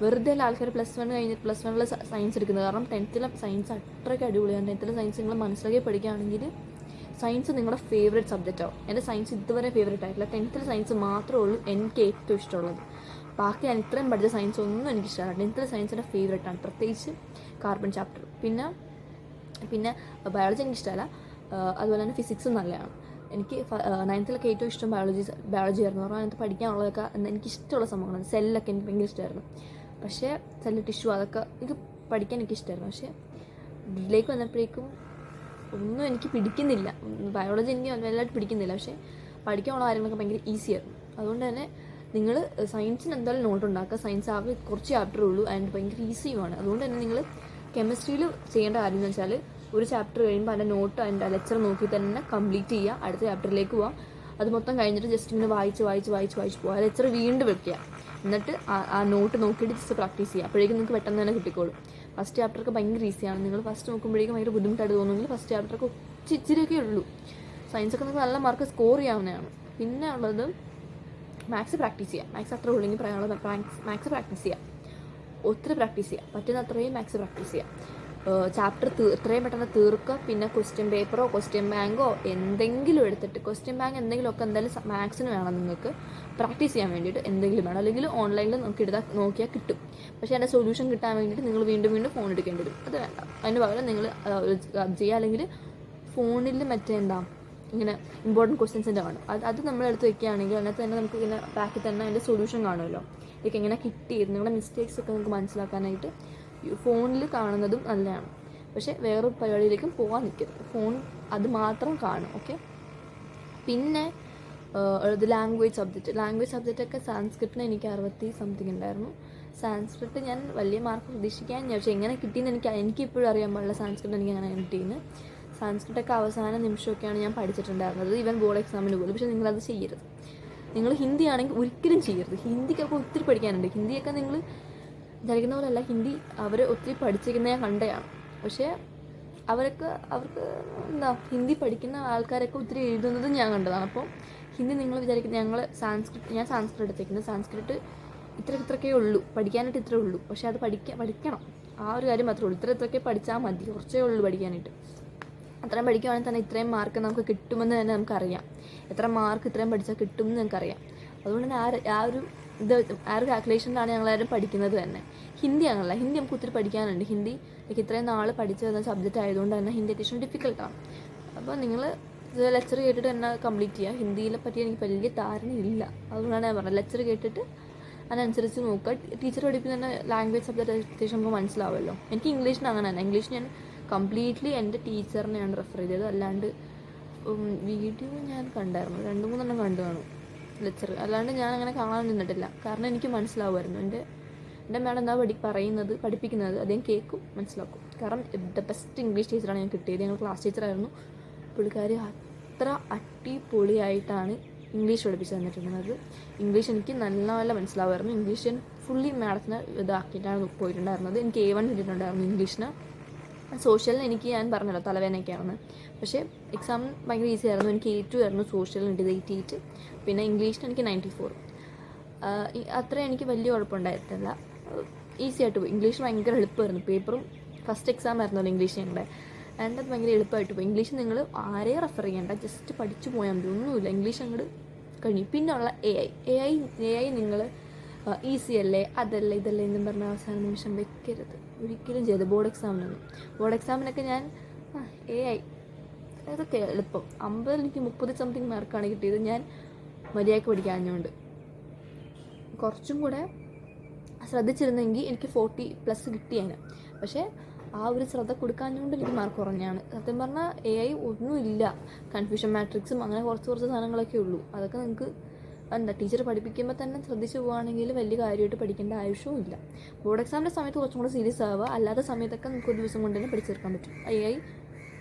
വെറുതെ അല്ല ആൾക്കാർ +1 സയൻസ് എടുക്കുന്നത്. കാരണം 10th സയൻസ് അത്രയ്ക്ക് അടിപൊളിയാണ്. 10th സയൻസ് നിങ്ങൾ മനസ്സിലാക്കി പഠിക്കുകയാണെങ്കിൽ സയൻസ് നിങ്ങളുടെ ഫേവറേറ്റ് സബ്ജക്റ്റ് ആവും. എൻ്റെ സയൻസ് ഇതുവരെ ഫേവറേറ്റ് ആയിട്ടില്ല. 10th സയൻസ് മാത്രമേ ഉള്ളൂ എനിക്ക് ഏറ്റവും ഇഷ്ടമുള്ളത്. ബാക്കി ഞാൻ ഇത്രയും പഠിച്ച സയൻസ് ഒന്നും എനിക്കിഷ്ടമല്ല. 10th സയൻസിൻ്റെ ഫേവറേറ്റാണ്, പ്രത്യേകിച്ച് കാർബൺ ചാപ്റ്റർ. പിന്നെ ബയോളജി എനിക്കിഷ്ടമല്ല. അതുപോലെ തന്നെ ഫിസിക്സും നല്ലതാണ്. എനിക്ക് 9th ഏറ്റവും ഇഷ്ടം ബയോളജി ആയിരുന്നു. കാരണം അതിനകത്ത് പഠിക്കാനുള്ളതൊക്കെ എനിക്കിഷ്ടമുള്ള സംഭവങ്ങളാണ്. സെല്ലൊക്കെ എനിക്ക് ഭയങ്കര ഇഷ്ടമായിരുന്നു. പക്ഷേ സെല്ല് ടിഷ്യൂ അതൊക്കെ എനിക്ക് പഠിക്കാൻ എനിക്കിഷ്ടമായിരുന്നു. പക്ഷേ ഇതിലേക്ക് വന്നപ്പോഴേക്കും ഒന്നും എനിക്ക് പിടിക്കുന്നില്ല. ബയോളജി എനിക്ക് വലുതായിട്ട് പിടിക്കുന്നില്ല. പക്ഷേ പഠിക്കാനുള്ള കാര്യങ്ങളൊക്കെ ഭയങ്കര ഈസിയായിരുന്നു. അതുകൊണ്ട് തന്നെ നിങ്ങൾ സയൻസിന് എന്തായാലും നോട്ട് ഉണ്ടാക്കുക. സയൻസ് ആകെ കുറച്ച് ചാപ്റ്ററേ ഉള്ളൂ ആൻഡ് ഭയങ്കര ഈസിയുമാണ്. അതുകൊണ്ട് തന്നെ നിങ്ങൾ കെമിസ്ട്രിയിൽ ചെയ്യേണ്ട കാര്യം എന്ന് വെച്ചാൽ ഒരു ചാപ്റ്റർ കഴിയുമ്പോൾ അതിൻ്റെ നോട്ട് അതിൻ്റെ ലെക്ചർ നോക്കി തന്നെ കംപ്ലീറ്റ് ചെയ്യുക. അടുത്ത ചാപ്റ്ററിലേക്ക് പോവാം. അത് മൊത്തം കഴിഞ്ഞിട്ട് ജസ്റ്റ് ഇങ്ങനെ വായിച്ച് പോവുക. ലെക്ചർ വീണ്ടും വെക്കുക. എന്നിട്ട് ആ നോട്ട് നോക്കിയിട്ട് ജസ്റ്റ് പ്രാക്ടീസ് ചെയ്യുക. അപ്പോഴേക്കും നിങ്ങൾക്ക് പെട്ടെന്ന് തന്നെ കിട്ടിക്കോളും. ഫസ്റ്റ് ചാപ്റ്ററൊക്കെ ഭയങ്കര ഈസിയാണ്. നിങ്ങൾ ഫസ്റ്റ് നോക്കുമ്പോഴേക്കും ഭയങ്കര ബുദ്ധിമുട്ടായിട്ട് തോന്നുമെങ്കിൽ ഫസ്റ്റ് ചാപ്റ്ററൊക്കെ ഇച്ചിരിയൊക്കെ ഉള്ളൂ. സയൻസൊക്കെ നിങ്ങൾക്ക് നല്ല മാർക്ക് സ്കോർ ചെയ്യാവുന്നതാണ്. പിന്നെ ഉള്ളത് മാത്സ് പ്രാക്ടീസ് ചെയ്യുക. മാത്സ് അത്ര ഉള്ളെങ്കിൽ പറയാനുള്ളത് മാത്സ് പ്രാക്ടീസ് ചെയ്യുക, ഒത്തിരി പ്രാക്ടീസ് ചെയ്യുക, പറ്റുന്ന അത്രയും മാത്സ് പ്രാക്ടീസ് ചെയ്യുക. ചാപ്റ്റർ എത്രയും പെട്ടെന്ന് തീർക്കുക. പിന്നെ ക്വസ്റ്റ്യൻ പേപ്പറോ ക്വസ്റ്റ്യൻ ബാങ്കോ എന്തെങ്കിലും എടുത്തിട്ട്, ക്വസ്റ്റ്യൻ ബാങ്ക് എന്തെങ്കിലുമൊക്കെ എന്തായാലും മാത്സിന് വേണം നിങ്ങൾക്ക് പ്രാക്ടീസ് ചെയ്യാൻ വേണ്ടിയിട്ട്, എന്തെങ്കിലും വേണം. അല്ലെങ്കിൽ ഓൺലൈനിൽ നമുക്ക് നോക്കിയാൽ കിട്ടും. പക്ഷേ അതിൻ്റെ സൊല്യൂഷൻ കിട്ടാൻ വേണ്ടിയിട്ട് നിങ്ങൾ വീണ്ടും ഫോൺ എടുക്കേണ്ടി വരും. അത് വേണ്ട. അതിന് പകരം നിങ്ങൾ ചെയ്യുക. അല്ലെങ്കിൽ ഫോണിൽ മറ്റേ ഇങ്ങനെ ഇമ്പോർട്ടൻറ്റ് ക്വസ്റ്റ്യൻസിൻ്റെ കാണും. അത് നമ്മളെടുത്ത് വെക്കുകയാണെങ്കിൽ അതിനകത്ത് തന്നെ നമുക്ക് ഇങ്ങനെ ബാക്കിൽ തന്നെ അതിൻ്റെ സൊല്യൂഷൻ കാണുമല്ലോ. ഇതൊക്കെ എങ്ങനെ കിട്ടിയത്, നിങ്ങളുടെ മിസ്റ്റേക്സ് ഒക്കെ നമുക്ക് മനസ്സിലാക്കാനായിട്ട് ഫോണിൽ കാണുന്നതും നല്ലതാണ്. പക്ഷേ വേറൊരു പരിപാടിയിലേക്കും പോകാൻ നിൽക്കരുത്. ഫോൺ അത് മാത്രം കാണും. ഓക്കെ. പിന്നെ ഇത് ലാംഗ്വേജ് സബ്ജക്റ്റൊക്കെ സാൻസ്ക്രിറ്റിന് എനിക്ക് 60 സംതിങ് ഉണ്ടായിരുന്നു. സാൻസ്ക്രിറ്റ് ഞാൻ വലിയ മാർക്ക് പ്രതീക്ഷിക്കാൻ ഞാൻ, പക്ഷേ എങ്ങനെ കിട്ടിയെന്ന് എനിക്കിപ്പോഴും അറിയാൻ പാടില്ല സാൻസ്ക്രിറ്റ് എനിക്ക് എങ്ങനെ കിട്ടിയെന്ന്. സാൻസ്ക്രിറ്റൊക്കെ അവസാന നിമിഷമൊക്കെയാണ് ഞാൻ പഠിച്ചിട്ടുണ്ടായിരുന്നത്, ഈവൻ ബോർഡ് എക്സാമിന് പോലും. പക്ഷേ നിങ്ങളത് ചെയ്യരുത്. നിങ്ങൾ ഹിന്ദി ആണെങ്കിൽ ഒരിക്കലും ചെയ്യരുത്. ഹിന്ദിക്കൊക്കെ ഒത്തിരി പഠിക്കാനുണ്ട്. ഹിന്ദിയൊക്കെ നിങ്ങൾ വിചാരിക്കുന്ന പോലെയല്ല. ഹിന്ദി അവർ ഒത്തിരി പഠിച്ചിരിക്കുന്ന ഞാൻ കണ്ടതാണ്. പക്ഷേ അവർക്ക് ഹിന്ദി പഠിക്കുന്ന ആൾക്കാരൊക്കെ ഒത്തിരി എഴുതുന്നത് ഞാൻ കണ്ടതാണ്. അപ്പോൾ ഹിന്ദി നിങ്ങൾ വിചാരിക്കുന്നത് ഞാൻ സാൻസ്ക്രിറ്റ് എടുത്തേക്കുന്നത്. സാൻസ്ക്രിറ്റ് ഇത്രയൊക്കെ ഉള്ളൂ, പഠിക്കാനായിട്ട് ഇത്രേ ഉള്ളൂ. പക്ഷേ അത് പഠിക്കണം. ആ ഒരു കാര്യം മാത്രമേ ഉള്ളൂ. ഇത്രയൊക്കെ പഠിച്ചാൽ മതി, കുറച്ചേ ഉള്ളൂ പഠിക്കാനായിട്ട്. അത്രയും പഠിക്കുകയാണെങ്കിൽ തന്നെ ഇത്രയും മാർക്ക് നമുക്ക് കിട്ടുമെന്ന് തന്നെ നമുക്കറിയാം. എത്ര മാർക്ക് ഇത്രയും പഠിച്ചാൽ കിട്ടുമെന്ന് നമുക്കറിയാം. അതുകൊണ്ട് തന്നെ ആ ഒരു കാൽക്കുലേഷനിലാണ് ഞങ്ങളാരും പഠിക്കുന്നത് തന്നെ. ഹിന്ദി അങ്ങനല്ല. ഹിന്ദി നമുക്ക് ഒത്തിരി പഠിക്കാനുണ്ട്. ഹിന്ദി ഇത്രയും നാൾ പഠിച്ചു വരുന്ന സബ്ജക്റ്റ് ആയതുകൊണ്ട് തന്നെ ഹിന്ദി അത്യാവശ്യം ഡിഫിക്കൽട്ടാണ്. അപ്പോൾ നിങ്ങൾ ലെക്ചർ കേട്ടിട്ട് തന്നെ കംപ്ലീറ്റ് ചെയ്യുക. ഹിന്ദിയിലെ പറ്റി എനിക്ക് വലിയ ധാരണയില്ല, അതുകൊണ്ടാണ് ഞാൻ പറഞ്ഞത്. ലെക്ചർ കേട്ടിട്ട് അതിനനുസരിച്ച് നോക്കുക. ടീച്ചർ പഠിപ്പിക്കുന്ന തന്നെ ലാംഗ്വേജ് സബ്ജക്റ്റ് അത്യാവശ്യം നമുക്ക് മനസ്സിലാവുമല്ലോ. എനിക്ക് ഇംഗ്ലീഷിന് അങ്ങനെ തന്നെ. ഇംഗ്ലീഷ് ഞാൻ കംപ്ലീറ്റ്ലി എൻ്റെ ടീച്ചറിനെയാണ് റെഫർ ചെയ്തത്. അല്ലാണ്ട് വീഡിയോ ഞാൻ കണ്ടായിരുന്നു, 2-3 കണ്ടു കാണും ലെക്ചർ. അല്ലാണ്ട് ഞാൻ അങ്ങനെ കാണാൻ നിന്നിട്ടില്ല. കാരണം എനിക്ക് മനസ്സിലാവുമായിരുന്നു. എൻ്റെ മാഡം എന്താ പഠിപ്പിക്കുന്നത് അദ്ദേഹം കേൾക്കും, മനസ്സിലാക്കും. കാരണം ദ ബെസ്റ്റ് ഇംഗ്ലീഷ് ടീച്ചറാണ് ഞാൻ കിട്ടിയത്. ഞങ്ങൾ ക്ലാസ് ടീച്ചറായിരുന്നു. പുള്ളിക്കാരി അത്ര അടിപൊളിയായിട്ടാണ് ഇംഗ്ലീഷ് പഠിപ്പിച്ച് തന്നിട്ടുണ്ടായിരുന്നത്. ഇംഗ്ലീഷ് എനിക്ക് നല്ല മനസ്സിലാവുമായിരുന്നു. ഇംഗ്ലീഷ് ഞാൻ ഫുള്ളി മാഡത്തിന് ഇതാക്കിയിട്ടാണ് പോയിട്ടുണ്ടായിരുന്നത്. എനിക്ക് A1 കിട്ടിയിട്ടുണ്ടായിരുന്നു ഇംഗ്ലീഷിന്. സോഷ്യലിന് എനിക്ക് ഞാൻ പറഞ്ഞല്ലോ തലവേദനയൊക്കെയാണ്. പക്ഷേ എക്സാം ഭയങ്കര ഈസി ആയിരുന്നു. എനിക്ക് A2 ആയിരുന്നു സോഷ്യലിന്, 88. പിന്നെ ഇംഗ്ലീഷിന് എനിക്ക് 94. അത്ര എനിക്ക് വലിയ കുഴപ്പമുണ്ടായിട്ടില്ല. ഈസി ആയിട്ട് പോയി. ഇംഗ്ലീഷ് ഭയങ്കര എളുപ്പമായിരുന്നു. പേപ്പറും ഫസ്റ്റ് എക്സാം ആയിരുന്നല്ലോ ഇംഗ്ലീഷ് ഞങ്ങളുടെ. അത് ഭയങ്കര എളുപ്പമായിട്ട് പോയി. ഇംഗ്ലീഷ് നിങ്ങൾ ആരെയും റെഫർ ചെയ്യേണ്ട, ജസ്റ്റ് പഠിച്ചു പോയാൽ മതി. ഒന്നുമില്ല, ഇംഗ്ലീഷ് അങ്ങോട്ട് കഴിഞ്ഞു. പിന്നെ ഉള്ള AI നിങ്ങൾ ഈസി അല്ലേ അതല്ലേ ഇതല്ലേ എന്നും പറഞ്ഞ അവസാന നിമിഷം വെക്കരുത്, ഒരിക്കലും ചെയ്ത്. ബോർഡ് എക്സാമിനൊക്കെ ഞാൻ AI അതൊക്കെ എളുപ്പം. 50 എനിക്ക് 30 സംതിങ് മാർക്കാണ് കിട്ടിയത്. ഞാൻ മര്യാദയ്ക്ക് പഠിക്കാഞ്ഞുകൊണ്ട്. കുറച്ചും കൂടെ ശ്രദ്ധിച്ചിരുന്നെങ്കിൽ എനിക്ക് 40+ കിട്ടിയാണ്. പക്ഷേ ആ ഒരു ശ്രദ്ധ കൊടുക്കാഞ്ഞുകൊണ്ട് എനിക്ക് മാർക്ക് കുറഞ്ഞാണ്. സത്യം പറഞ്ഞാൽ AI ഒന്നുമില്ല. കൺഫ്യൂഷൻ മാട്രിക്സും അങ്ങനെ കുറച്ച് സാധനങ്ങളൊക്കെ ഉള്ളൂ. അതൊക്കെ നിങ്ങൾക്ക് ടീച്ചർ പഠിപ്പിക്കുമ്പോൾ തന്നെ ശ്രദ്ധിച്ച് പോവുകയാണെങ്കിൽ വലിയ കാര്യമായിട്ട് പഠിക്കേണ്ട ആവശ്യവും ഇല്ല. ബോർഡ് എക്സാമിൻ്റെ സമയത്ത് കുറച്ചും കൂടെ സീരിയസ് ആവുക. അല്ലാത്ത സമയത്തൊക്കെ നമുക്ക് ഒരു ദിവസം കൊണ്ട് തന്നെ പഠിച്ചെടുക്കാൻ പറ്റും. AI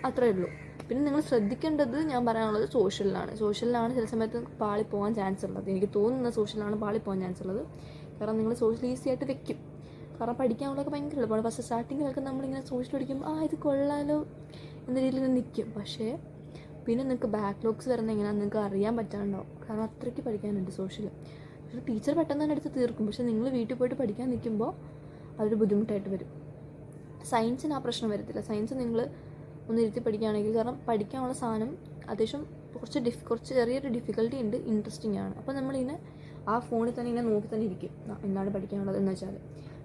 അത്രയേ ഉള്ളൂ. പിന്നെ നിങ്ങൾ ശ്രദ്ധിക്കേണ്ടത് ഞാൻ പറയാനുള്ളത് സോഷ്യലിലാണ് ചില സമയത്ത് പാളിപ്പോകാൻ ചാൻസ് ഉള്ളത്. എനിക്ക് തോന്നുന്ന സോഷ്യലാണ് പാളിപ്പോകാൻ ചാൻസ് ഉള്ളത്. കാരണം നിങ്ങൾ സോഷ്യൽ ഈസി ആയിട്ട് വെക്കും. കാരണം പഠിക്കാനുള്ളതൊക്കെ ഭയങ്കര എളുപ്പമാണ്. ഫസ്റ്റ് സ്റ്റാർട്ടിങ്ങിലൊക്കെ നമ്മളിങ്ങനെ സോഷ്യൽ പഠിക്കുമ്പോൾ ഇത് കൊള്ളാലോ എന്ന രീതിയിൽ നിൽക്കും. പക്ഷേ പിന്നെ നിങ്ങൾക്ക് ബാക്ക്ലോഗ്സ് വരുന്ന എങ്ങനെയാണെന്ന് നിങ്ങൾക്ക് അറിയാൻ പറ്റാണ്ടാവും. കാരണം അത്രയ്ക്ക് പഠിക്കാനുണ്ട് സോഷ്യൽ. പക്ഷേ ടീച്ചർ പെട്ടെന്ന് തന്നെ എടുത്ത് തീർക്കും. പക്ഷേ നിങ്ങൾ വീട്ടിൽ പോയിട്ട് പഠിക്കാൻ നിൽക്കുമ്പോൾ അതൊരു ബുദ്ധിമുട്ടായിട്ട് വരും. സയൻസിന് ആ പ്രശ്നം വരത്തില്ല. സയൻസ് നിങ്ങൾ ഒന്ന് ഇരുത്തി പഠിക്കുകയാണെങ്കിൽ, കാരണം പഠിക്കാനുള്ള സാധനം അത്യാവശ്യം കുറച്ച് ചെറിയൊരു ഡിഫിക്കൽട്ടി ഉണ്ട്, ഇൻട്രസ്റ്റിംഗ് ആണ്. അപ്പോൾ നമ്മളിങ്ങനെ ആ ഫോണിൽ തന്നെ ഇങ്ങനെ നോക്കി തന്നെ ഇരിക്കും എന്താണ് പഠിക്കാനുള്ളത് എന്ന് വെച്ചാൽ.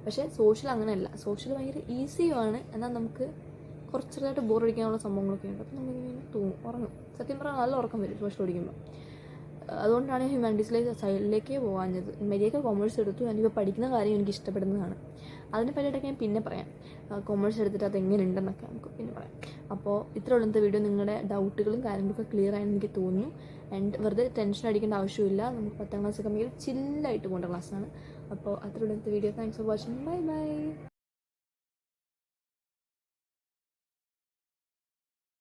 പക്ഷേ സോഷ്യൽ അങ്ങനെയല്ല. സോഷ്യൽ ഭയങ്കര ഈസിയുമാണ്. എന്നാൽ നമുക്ക് കുറച്ചതായിട്ട് ബോറടിക്കാനുള്ള സംഭവങ്ങളൊക്കെ ഉണ്ട്. അപ്പോൾ നമ്മളിങ്ങനെ ഉറങ്ങും. സത്യം പറഞ്ഞാൽ നല്ല ഉറക്കം വരും സോഷ്യൽ പഠിക്കുമ്പോൾ. അതുകൊണ്ടാണ് ഹ്യൂമാനിറ്റീസിലേക്ക് സൈഡിലേക്കേ പോകാഞ്ഞത്. മര്യാദയ്ക്ക് കൊമേഴ്സ് എടുത്തു. ഞാനിപ്പോൾ പഠിക്കുന്ന കാര്യം എനിക്ക് ഇഷ്ടപ്പെടുന്നതാണ്. അതിനെ പറ്റിയിട്ടൊക്കെ ഞാൻ പിന്നെ പറയാം. കൊമേഴ്സ് എടുത്തിട്ട് അതെങ്ങനെ ഉണ്ടെന്നൊക്കെ നമുക്ക് പിന്നെ പറയാം. അപ്പോൾ ഇത്രയുള്ള വീഡിയോ നിങ്ങളുടെ ഡൗട്ടുകളും കാര്യങ്ങളൊക്കെ ക്ലിയർ ആയെന്ന് എനിക്ക് തോന്നുന്നു. ആൻഡ് വെറുതെ ടെൻഷൻ അടിക്കേണ്ട ആവശ്യമില്ല. നമുക്ക് 10ാം ക്ലാസ്സൊക്കെ ഭയങ്കര ചില്ലായിട്ട് പോകേണ്ട ക്ലാസ്സാണ്. അപ്പോൾ അത്രയുള്ള video. Thanks for watching. By.